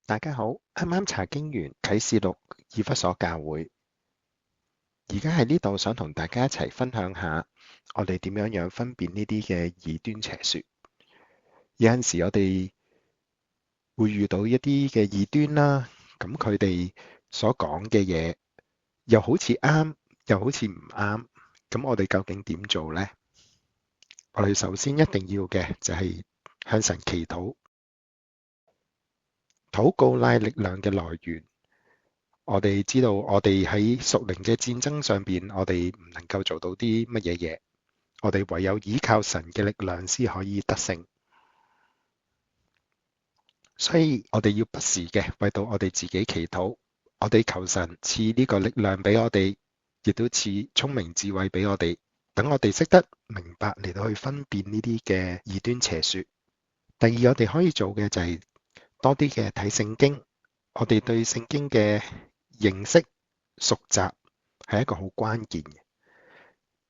大家好，啱啱查經完啟示錄以弗所教會，而家喺呢度想同大家一齊分享下，我哋點樣分辨呢啲嘅異端邪說。有陣時我哋會遇到一啲嘅異端啦，咁佢哋所講嘅嘢又好似啱，又好似唔啱，咁我哋究竟點做呢？我哋首先一定要嘅就係向神祈禱，禱告拉力量嘅來源。我哋知道我哋喺屬靈嘅戰爭上邊，我哋唔能夠做到啲乜嘢嘢，我哋唯有依靠神嘅力量先可以得勝。所以我哋要不時嘅為到我哋自己祈禱，我哋求神賜呢個力量俾我哋，亦都賜聰明智慧俾我哋，等我哋識得明白嚟到去分辨呢啲嘅異端邪說。第二，我哋可以做嘅就係多啲嘅睇聖經，我哋對聖經嘅認識熟習係一個好關鍵嘅，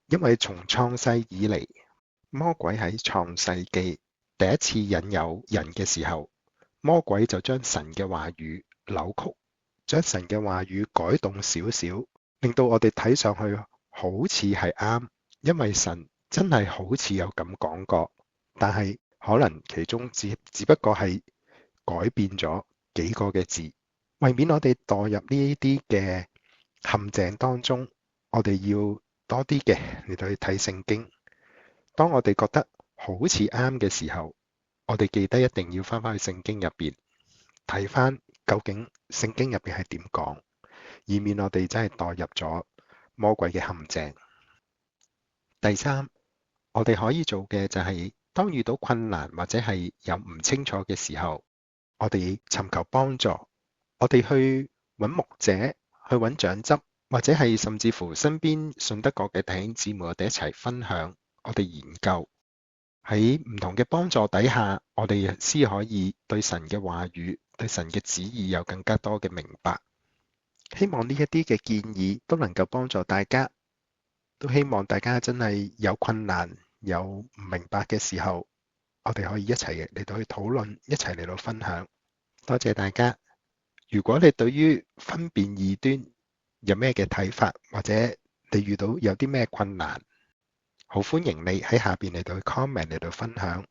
因為從創世以嚟，魔鬼喺創世記第一次引誘人嘅時候，魔鬼就將神嘅話語扭曲，將神嘅話語改動少少，令到我哋睇上去好似係啱，因為神真係好似有咁講過，但係可能其中只不過係改變咗幾個嘅字。為免我哋墮入呢啲嘅陷阱當中，我哋要多啲嘅嚟到去睇聖經。當我哋覺得好似啱嘅時候，我哋記得一定要翻返去聖經入邊睇翻究竟聖經入邊係點講，以免我哋真係墮入咗魔鬼嘅陷阱。第三，我哋可以做嘅就係當遇到困難或者係有唔清楚嘅時候，我哋尋求幫助。我哋去揾牧者，去揾長執，或者係甚至乎身邊信得過嘅弟兄姊妹，我哋一齊分享，我哋研究。喺唔同嘅幫助底下，我哋先可以對神嘅話語、對神嘅旨意有更加多嘅明白。希望呢一啲嘅建議都能夠幫助大家，都希望大家真係有困難、有唔明白嘅時候，我哋可以一齊嚟到去討論，一齊嚟到分享。多謝大家。如果你對於分辨異端有咩嘅睇法，或者你遇到有啲咩困難，好歡迎你喺下邊嚟到 comment 嚟到分享。